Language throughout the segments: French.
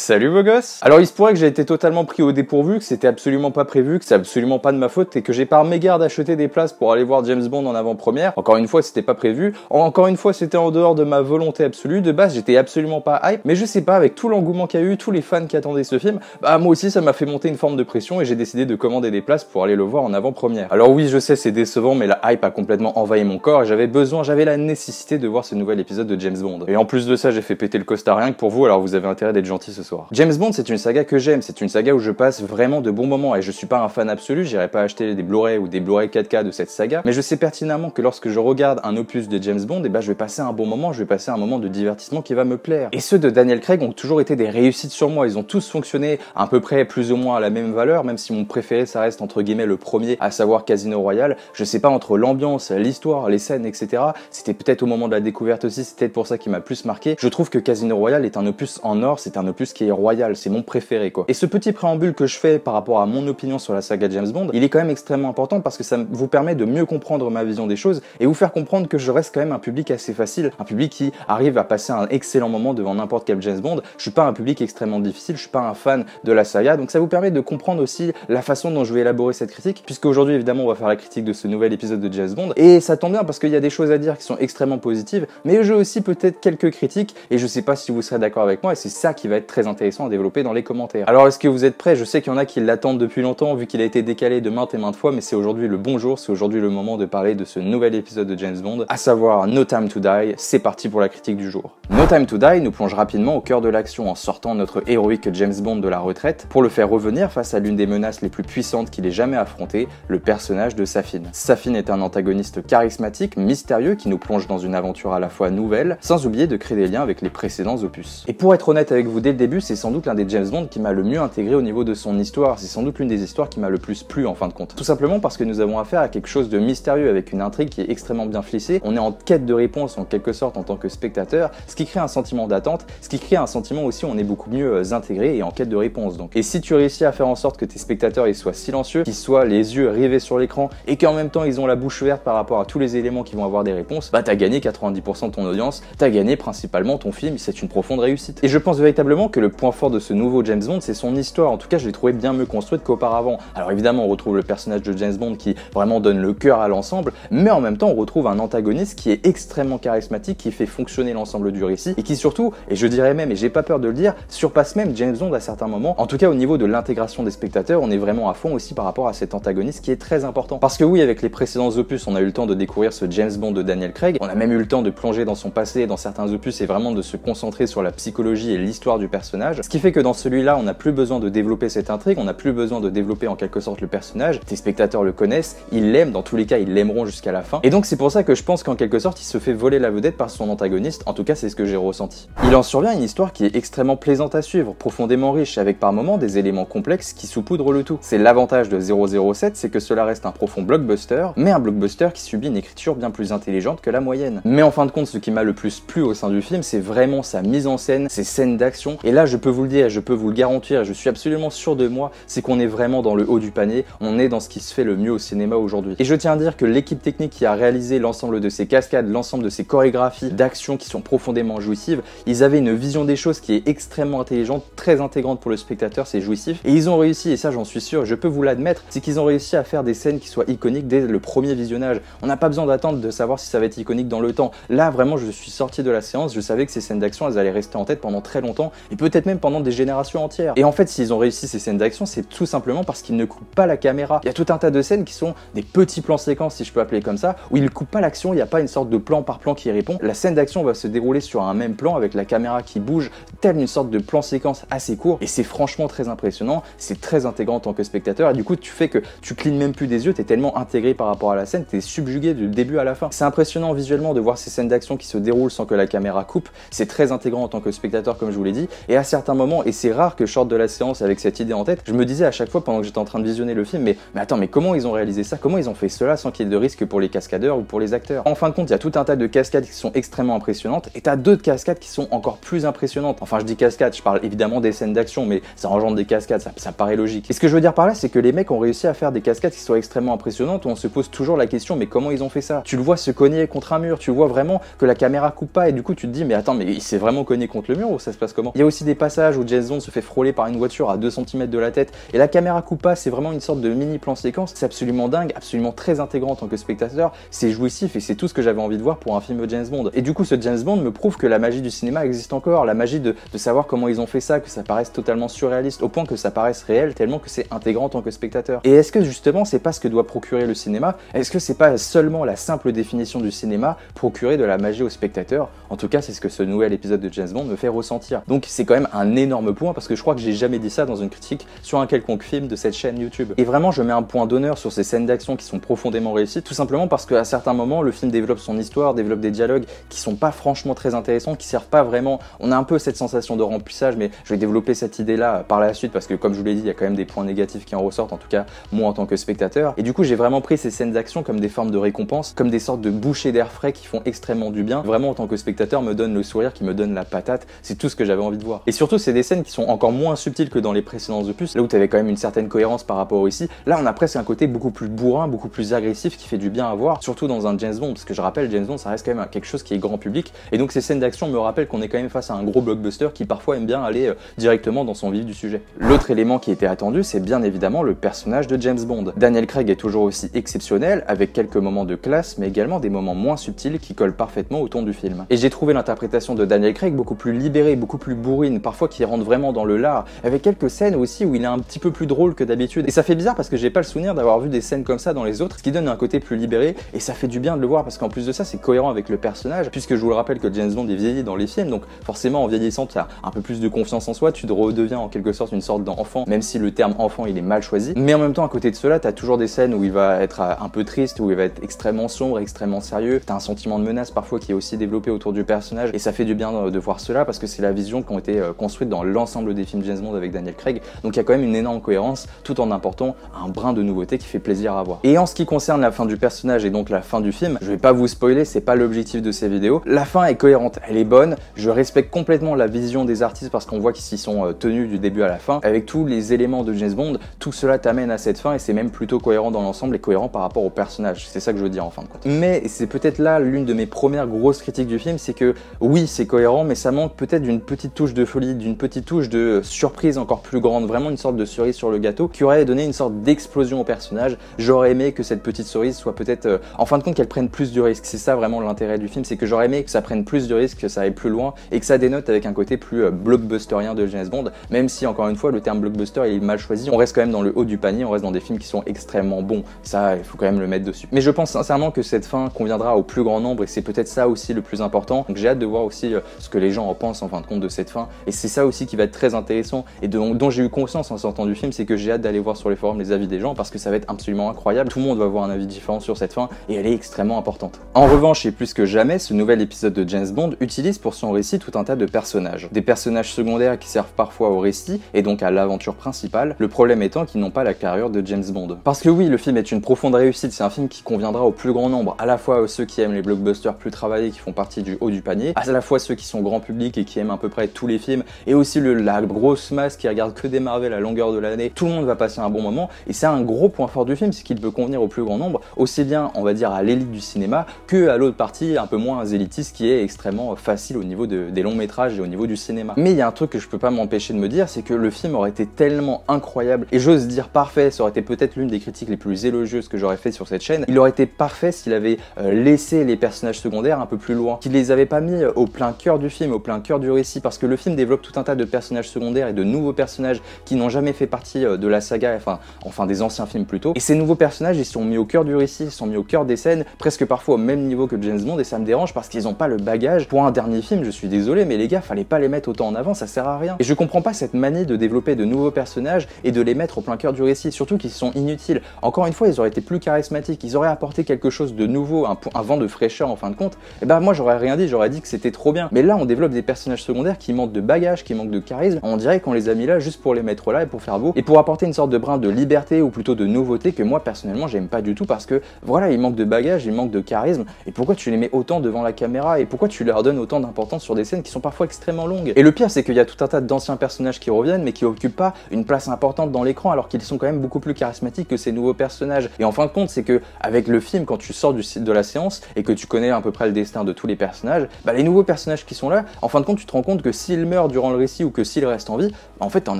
Salut vos gosses! Alors il se pourrait que j'ai été totalement pris au dépourvu, que c'était absolument pas prévu, que c'est absolument pas de ma faute et que j'ai par mégarde acheté des places pour aller voir James Bond en avant-première. Encore une fois c'était pas prévu, encore une fois c'était en dehors de ma volonté absolue, de base j'étais absolument pas hype, mais je sais pas, avec tout l'engouement qu'il y a eu, tous les fans qui attendaient ce film, bah moi aussi ça m'a fait monter une forme de pression et j'ai décidé de commander des places pour aller le voir en avant-première. Alors oui je sais c'est décevant mais la hype a complètement envahi mon corps et j'avais la nécessité de voir ce nouvel épisode de James Bond. Et en plus de ça j'ai fait péter le costard rien que pour vous, alors vous avez intérêt d'être gentil ce soir. James Bond c'est une saga que j'aime, c'est une saga où je passe vraiment de bons moments et je suis pas un fan absolu, j'irai pas acheter des Blu-ray ou des Blu-ray 4K de cette saga, mais je sais pertinemment que lorsque je regarde un opus de James Bond, je vais passer un bon moment, je vais passer un moment de divertissement qui va me plaire. Et ceux de Daniel Craig ont toujours été des réussites sur moi, ils ont tous fonctionné à peu près plus ou moins à la même valeur, même si mon préféré ça reste entre guillemets le premier, à savoir Casino Royale. Je sais pas, entre l'ambiance, l'histoire, les scènes, etc. C'était peut-être au moment de la découverte aussi, c'est peut-être pour ça qu'il m'a plus marqué. Je trouve que Casino Royale est un opus en or, c'est un opus qui est royal, c'est mon préféré quoi. Et ce petit préambule que je fais par rapport à mon opinion sur la saga James Bond, il est quand même extrêmement important parce que ça vous permet de mieux comprendre ma vision des choses et vous faire comprendre que je reste quand même un public assez facile, un public qui arrive à passer un excellent moment devant n'importe quel James Bond. Je suis pas un public extrêmement difficile, je suis pas un fan de la saga, donc ça vous permet de comprendre aussi la façon dont je vais élaborer cette critique, puisque aujourd'hui évidemment on va faire la critique de ce nouvel épisode de James Bond, et ça tombe bien parce qu'il y a des choses à dire qui sont extrêmement positives, mais j'ai aussi peut-être quelques critiques, et je sais pas si vous serez d'accord avec moi, et c'est ça qui va être très intéressant à développer dans les commentaires. Alors est-ce que vous êtes prêts? Je sais qu'il y en a qui l'attendent depuis longtemps, vu qu'il a été décalé de maintes et maintes fois, mais c'est aujourd'hui le bon jour, c'est aujourd'hui le moment de parler de ce nouvel épisode de James Bond, à savoir No Time to Die. C'est parti pour la critique du jour. No Time to Die nous plonge rapidement au cœur de l'action en sortant notre héroïque James Bond de la retraite pour le faire revenir face à l'une des menaces les plus puissantes qu'il ait jamais affrontées, le personnage de Safin. Safin est un antagoniste charismatique, mystérieux, qui nous plonge dans une aventure à la fois nouvelle, sans oublier de créer des liens avec les précédents opus. Et pour être honnête avec vous dès le début, c'est sans doute l'un des James Bond qui m'a le mieux intégré au niveau de son histoire, c'est sans doute l'une des histoires qui m'a le plus plu en fin de compte. Tout simplement parce que nous avons affaire à quelque chose de mystérieux avec une intrigue qui est extrêmement bien ficelée, on est en quête de réponse en quelque sorte en tant que spectateur, ce qui crée un sentiment d'attente, ce qui crée un sentiment aussi où on est beaucoup mieux intégré et en quête de réponse donc. Et si tu réussis à faire en sorte que tes spectateurs ils soient silencieux, qu'ils soient les yeux rivés sur l'écran et qu'en même temps ils ont la bouche ouverte par rapport à tous les éléments qui vont avoir des réponses, bah t'as gagné 90% de ton audience, t'as gagné principalement ton film, c'est une profonde réussite. Et je pense véritablement que le point fort de ce nouveau James Bond c'est son histoire, en tout cas je l'ai trouvé bien mieux construite qu'auparavant. Alors évidemment on retrouve le personnage de James Bond qui vraiment donne le cœur à l'ensemble, mais en même temps on retrouve un antagoniste qui est extrêmement charismatique, qui fait fonctionner l'ensemble du récit et qui surtout, et je dirais même, et j'ai pas peur de le dire, surpasse même James Bond à certains moments. En tout cas au niveau de l'intégration des spectateurs, on est vraiment à fond aussi par rapport à cet antagoniste qui est très important. Parce que oui, avec les précédents opus, on a eu le temps de découvrir ce James Bond de Daniel Craig, on a même eu le temps de plonger dans son passé, dans certains opus, et vraiment de se concentrer sur la psychologie et l'histoire du personnage. Ce qui fait que dans celui-là, on n'a plus besoin de développer cette intrigue, on n'a plus besoin de développer en quelque sorte le personnage. Tes spectateurs le connaissent, ils l'aiment, dans tous les cas, ils l'aimeront jusqu'à la fin. Et donc c'est pour ça que je pense qu'en quelque sorte, il se fait voler la vedette par son antagoniste, en tout cas c'est ce que j'ai ressenti. Il en survient une histoire qui est extrêmement plaisante à suivre, profondément riche, avec par moments des éléments complexes qui saupoudrent le tout. C'est l'avantage de 007, c'est que cela reste un profond blockbuster, mais un blockbuster qui subit une écriture bien plus intelligente que la moyenne. Mais en fin de compte, ce qui m'a le plus plu au sein du film, c'est vraiment sa mise en scène, ses scènes d'action, et là je peux vous le dire, et je peux vous le garantir, et je suis absolument sûr de moi, c'est qu'on est vraiment dans le haut du panier, on est dans ce qui se fait le mieux au cinéma aujourd'hui. Et je tiens à dire que l'équipe technique qui a réalisé l'ensemble de ces cascades, l'ensemble de ces chorégraphies d'action qui sont profondément jouissives, ils avaient une vision des choses qui est extrêmement intelligente, très intégrante pour le spectateur, c'est jouissif, et ils ont réussi, et ça j'en suis sûr, je peux vous l'admettre, c'est qu'ils ont réussi à faire des scènes qui soient iconiques dès le premier visionnage. On n'a pas besoin d'attendre de savoir si ça va être iconique dans le temps. Là vraiment je suis sorti de la séance, je savais que ces scènes d'action elles allaient rester en tête pendant très longtemps, et peut-être même pendant des générations entières. Et en fait s'ils ont réussi ces scènes d'action, c'est tout simplement parce qu'ils ne coupent pas la caméra. Il y a tout un tas de scènes qui sont des petits plans séquences, si je peux appeler comme ça, où ils coupent pas l'action, il n'y a pas une sorte de plan par plan qui répond. La scène d'action va se dérouler sur un même plan avec la caméra qui bouge, telle une sorte de plan séquence assez court, et c'est franchement très impressionnant, c'est très intégrant en tant que spectateur, et du coup tu fais que tu clignes même plus des yeux, t'es tellement intégré par rapport à la scène, t'es subjugué du début à la fin. C'est impressionnant visuellement de voir ces scènes d'action qui se déroulent sans que la caméra coupe, c'est très intégrant en tant que spectateur comme je vous l'ai dit, et à certains moments, et c'est rare que je sorte de la séance avec cette idée en tête, je me disais à chaque fois pendant que j'étais en train de visionner le film, mais attends, mais comment ils ont réalisé ça, comment ils ont fait cela sans qu'il y ait de risque pour les cascadeurs ou pour les acteurs. En fin de compte, il y a tout un tas de cascades qui sont extrêmement impressionnantes, et t'as d'autres cascades qui sont encore plus impressionnantes. Enfin Enfin, je dis cascade, je parle évidemment des scènes d'action, mais ça engendre des cascades, ça paraît logique. Et ce que je veux dire par là, c'est que les mecs ont réussi à faire des cascades qui soient extrêmement impressionnantes, où on se pose toujours la question, mais comment ils ont fait ça? Tu le vois se cogner contre un mur, tu vois vraiment que la caméra coupe pas, et du coup tu te dis, mais attends, mais il s'est vraiment cogné contre le mur ou ça se passe comment? Il y a aussi des passages où James Bond se fait frôler par une voiture à 2 cm de la tête, et la caméra coupe pas, c'est vraiment une sorte de mini plan séquence, c'est absolument dingue, absolument très intégrant en tant que spectateur, c'est jouissif et c'est tout ce que j'avais envie de voir pour un film James Bond. Et du coup ce James Bond me prouve que la magie du cinéma existe encore, la magie de savoir comment ils ont fait ça, que ça paraisse totalement surréaliste, au point que ça paraisse réel, tellement que c'est intégrant en tant que spectateur. Et est-ce que justement c'est pas ce que doit procurer le cinéma? Est-ce que c'est pas seulement la simple définition du cinéma, procurer de la magie au spectateur? En tout cas c'est ce que ce nouvel épisode de James Bond me fait ressentir. Donc c'est quand même un énorme point, parce que je crois que j'ai jamais dit ça dans une critique sur un quelconque film de cette chaîne YouTube. Et vraiment je mets un point d'honneur sur ces scènes d'action qui sont profondément réussies, tout simplement parce qu'à certains moments le film développe son histoire, développe des dialogues qui sont pas franchement très intéressants, qui servent pas vraiment. On a un peu cette sensation de remplissage, mais je vais développer cette idée là par la suite, parce que comme je vous l'ai dit, il y a quand même des points négatifs qui en ressortent, en tout cas moi en tant que spectateur. Et du coup j'ai vraiment pris ces scènes d'action comme des formes de récompense, comme des sortes de bouchées d'air frais qui font extrêmement du bien. Vraiment en tant que spectateur me donne le sourire, qui me donne la patate, c'est tout ce que j'avais envie de voir. Et surtout c'est des scènes qui sont encore moins subtiles que dans les précédents opus, là où tu avais quand même une certaine cohérence par rapport au récit. Là on a presque un côté beaucoup plus bourrin, beaucoup plus agressif, qui fait du bien à voir, surtout dans un James Bond, parce que je rappelle, James Bond ça reste quand même quelque chose qui est grand public, et donc ces scènes d'action me rappellent qu'on est quand même face à un gros blockbuster qui parfois aime bien aller directement dans son vif du sujet. L'autre élément qui était attendu, c'est bien évidemment le personnage de James Bond. Daniel Craig est toujours aussi exceptionnel, avec quelques moments de classe, mais également des moments moins subtils qui collent parfaitement au ton du film. Et j'ai trouvé l'interprétation de Daniel Craig beaucoup plus libérée, beaucoup plus bourrine, parfois qui rentre vraiment dans le lard, avec quelques scènes aussi où il est un petit peu plus drôle que d'habitude. Et ça fait bizarre parce que j'ai pas le souvenir d'avoir vu des scènes comme ça dans les autres, ce qui donne un côté plus libéré, et ça fait du bien de le voir parce qu'en plus de ça, c'est cohérent avec le personnage, puisque je vous le rappelle que James Bond est vieilli dans les films, donc forcément en vieillissant, tu as un peu plus de confiance en soi, tu te redeviens en quelque sorte une sorte d'enfant, même si le terme enfant il est mal choisi. Mais en même temps, à côté de cela, tu as toujours des scènes où il va être un peu triste, où il va être extrêmement sombre, extrêmement sérieux. Tu as un sentiment de menace parfois qui est aussi développé autour du personnage, et ça fait du bien de voir cela parce que c'est la vision qui ont été construite dans l'ensemble des films James Bond avec Daniel Craig. Donc il y a quand même une énorme cohérence, tout en apportant un brin de nouveauté qui fait plaisir à voir. Et en ce qui concerne la fin du personnage et donc la fin du film, je vais pas vous spoiler, c'est pas l'objectif de ces vidéos. La fin est cohérente, elle est bonne. Je respecte complètement la vision des artistes parce qu'on voit qu'ils s'y sont tenus du début à la fin. Avec tous les éléments de James Bond, tout cela t'amène à cette fin et c'est même plutôt cohérent dans l'ensemble et cohérent par rapport au personnage. C'est ça que je veux dire en fin de compte. Mais c'est peut-être là l'une de mes premières grosses critiques du film, c'est que oui, c'est cohérent, mais ça manque peut-être d'une petite touche de folie, d'une petite touche de surprise encore plus grande, vraiment une sorte de cerise sur le gâteau qui aurait donné une sorte d'explosion au personnage. J'aurais aimé que cette petite cerise soit peut-être, en fin de compte, qu'elle prenne plus de risques. C'est ça vraiment l'intérêt du film, c'est que j'aurais aimé que ça prenne plus de risques, que ça aille plus loin et que ça dénote avec un côté plus blockbusterien de James Bond, même si encore une fois le terme blockbuster il est mal choisi. On reste quand même dans le haut du panier, on reste dans des films qui sont extrêmement bons. Ça, il faut quand même le mettre dessus. Mais je pense sincèrement que cette fin conviendra au plus grand nombre et c'est peut-être ça aussi le plus important. Donc j'ai hâte de voir aussi ce que les gens en pensent en fin de compte de cette fin. Et c'est ça aussi qui va être très intéressant et dont j'ai eu conscience en sortant du film, c'est que j'ai hâte d'aller voir sur les forums les avis des gens parce que ça va être absolument incroyable. Tout le monde va avoir un avis différent sur cette fin et elle est extrêmement importante. En revanche, et plus que jamais, ce nouvel épisode de James Bond utilise pour son récit tout un tas de personnages. Des personnages secondaires qui servent parfois au récit et donc à l'aventure principale, le problème étant qu'ils n'ont pas la carrure de James Bond. Parce que oui, le film est une profonde réussite, c'est un film qui conviendra au plus grand nombre, à la fois ceux qui aiment les blockbusters plus travaillés qui font partie du haut du panier, à la fois ceux qui sont grand public et qui aiment à peu près tous les films, et aussi la grosse masse qui regarde que des Marvel à longueur de l'année. Tout le monde va passer un bon moment et c'est un gros point fort du film, c'est qu'il peut convenir au plus grand nombre, aussi bien on va dire à l'élite du cinéma que à l'autre partie un peu moins élitiste qui est extrêmement facile au niveau des longs métrages et au niveau du cinéma. Mais il y a un truc que je peux pas m'empêcher de me dire, c'est que le film aurait été tellement incroyable et j'ose dire parfait, ça aurait été peut-être l'une des critiques les plus élogieuses que j'aurais fait sur cette chaîne. Il aurait été parfait s'il avait laissé les personnages secondaires un peu plus loin, qu'il les avait pas mis au plein cœur du film, au plein cœur du récit, parce que le film développe tout un tas de personnages secondaires et de nouveaux personnages qui n'ont jamais fait partie de la saga, enfin des anciens films plutôt. Et ces nouveaux personnages, ils sont mis au cœur du récit, ils sont mis au cœur des scènes, presque parfois au même niveau que James Bond, et ça me dérange parce qu'ils ont pas le bagage. Pour un dernier film, je suis désolé, mais les gars, fallait pas les mettre autant en avant, ça sert à rien. Et je comprends pas cette manie de développer de nouveaux personnages et de les mettre au plein cœur du récit, surtout qu'ils sont inutiles. Encore une fois, ils auraient été plus charismatiques, ils auraient apporté quelque chose de nouveau, un vent de fraîcheur en fin de compte. Et ben moi j'aurais rien dit, j'aurais dit que c'était trop bien. Mais là on développe des personnages secondaires qui manquent de bagage, qui manquent de charisme. On dirait qu'on les a mis là juste pour les mettre là et pour faire beau et pour apporter une sorte de brin de liberté ou plutôt de nouveauté que moi personnellement j'aime pas du tout parce que voilà, ils manquent de bagage, ils manquent de charisme. Et pourquoi tu les mets autant devant la caméra et pourquoi tu leur donnes autant d'importance sur des scènes qui sont parfois extrêmement extrêmement longue. Et le pire, c'est qu'il y a tout un tas d'anciens personnages qui reviennent, mais qui occupent pas une place importante dans l'écran, alors qu'ils sont quand même beaucoup plus charismatiques que ces nouveaux personnages. Et en fin de compte, c'est que avec le film, quand tu sors de la séance et que tu connais à peu près le destin de tous les personnages, bah, les nouveaux personnages qui sont là, en fin de compte, tu te rends compte que s'ils meurent durant le récit ou que s'ils restent en vie, bah, en fait, t'en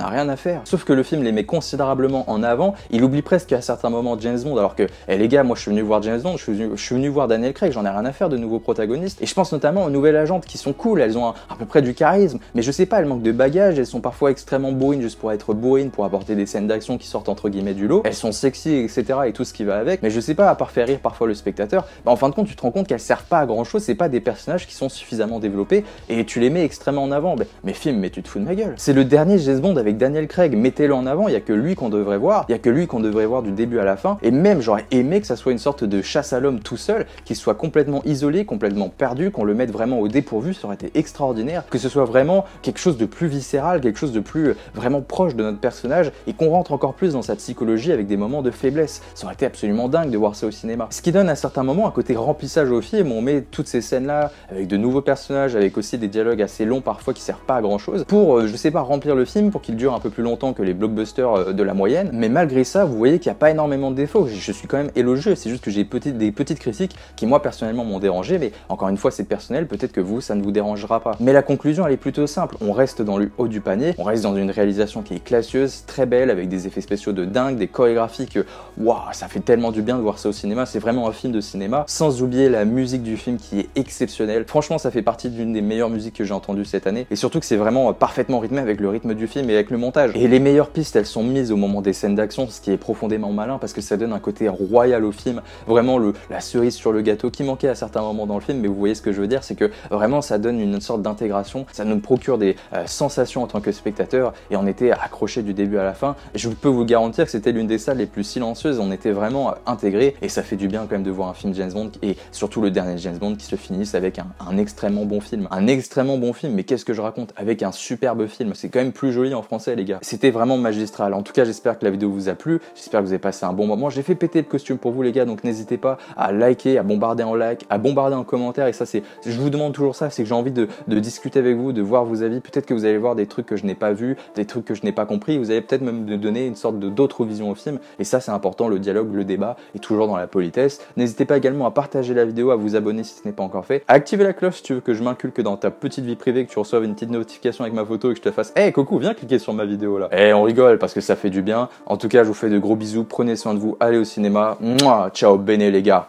as rien à faire. Sauf que le film les met considérablement en avant, il oublie presque à certains moments James Bond, alors que, les gars, moi je suis venu voir James Bond, je suis venu voir Daniel Craig, j'en ai rien à faire de nouveaux protagonistes. Et je pense notamment aux nouvelles agentes qui sont cool, elles ont à peu près du charisme, mais je sais pas, elles manquent de bagages, elles sont parfois extrêmement bourrines juste pour être bourrines, pour apporter des scènes d'action qui sortent entre guillemets du lot. Elles sont sexy, etc. et tout ce qui va avec, mais je sais pas, à part faire rire parfois le spectateur, bah, en fin de compte, tu te rends compte qu'elles servent pas à grand chose, c'est pas des personnages qui sont suffisamment développés et tu les mets extrêmement en avant. Bah, mais film, mais tu te fous de ma gueule. C'est le dernier James Bond avec Daniel Craig, mettez-le en avant, il y a que lui qu'on devrait voir, il y a que lui qu'on devrait voir du début à la fin, et même j'aurais aimé que ça soit une sorte de chasse à l'homme tout seul, qu'il soit complètement isolé, complètement perdu, qu'on le mette vraiment au dépourvu, ça aurait été extraordinaire, que ce soit vraiment quelque chose de plus viscéral, quelque chose de plus vraiment proche de notre personnage, et qu'on rentre encore plus dans sa psychologie avec des moments de faiblesse. Ça aurait été absolument dingue de voir ça au cinéma. Ce qui donne à certains moments un côté remplissage au film, on met toutes ces scènes-là, avec de nouveaux personnages, avec aussi des dialogues assez longs parfois qui servent pas à grand chose, pour, je sais pas, remplir le film, pour qu'il dure un peu plus longtemps que les blockbusters de la moyenne, mais malgré ça, vous voyez qu'il n'y a pas énormément de défauts. Je suis quand même élogieux, c'est juste que j'ai des petites critiques qui moi personnellement m'ont dérangé, mais encore une fois c'est personnel, peut-être que vous ça ne vous dérangera pas. Mais la conclusion elle est plutôt simple, on reste dans le haut du panier, on reste dans une réalisation qui est classieuse, très belle, avec des effets spéciaux de dingue, des chorégraphies que, waouh, ça fait tellement du bien de voir ça au cinéma, c'est vraiment un film de cinéma, sans oublier la musique du film qui est exceptionnelle. Franchement ça fait partie d'une des meilleures musiques que j'ai entendues cette année, et surtout que c'est vraiment parfaitement rythmé avec le rythme du film et avec le montage. Et les meilleures pistes elles sont mises au moment des scènes d'action, ce qui est profondément malin parce que ça donne un côté royal au film, vraiment la cerise sur le gâteau qui manquait à certains moments dans le film, mais vous voyez ce que je veux dire, c'est que vraiment ça donne une sorte d'intégration, ça nous procure des sensations en tant que spectateur, et on était accroché du début à la fin. Et je peux vous garantir que c'était l'une des salles les plus silencieuses, on était vraiment intégrés, et ça fait du bien quand même de voir un film James Bond, et surtout le dernier James Bond qui se finisse avec un extrêmement bon film. Un extrêmement bon film, mais qu'est-ce que je raconte, avec un superbe film, c'est quand même plus joli en français les gars. C'était vraiment magistral. En tout cas j'espère que la vidéo vous a plu, j'espère que vous avez passé un bon moment. J'ai fait péter le costume pour vous les gars, donc n'hésitez pas à liker, à bombarder en like, à bombarder en commentaire, et ça c'est, je vous demande toujours ça, c'est que j'ai envie de discuter avec vous, de voir vos avis, peut-être que vous allez voir des trucs que je n'ai pas vus, des trucs que je n'ai pas compris, vous allez peut-être même me donner une sorte d'autre vision au film, et ça c'est important, le dialogue, le débat, et toujours dans la politesse. N'hésitez pas également à partager la vidéo, à vous abonner si ce n'est pas encore fait, à activer la cloche si tu veux que je m'inculque dans ta petite vie privée, que tu reçoives une petite notification avec ma photo et que je te fasse « Hey coucou, viens cliquer sur ma vidéo là !» Eh on rigole parce que ça fait du bien. En tout cas je vous fais de gros bisous, prenez soin de vous, allez au cinéma, mouah, ciao bene les gars.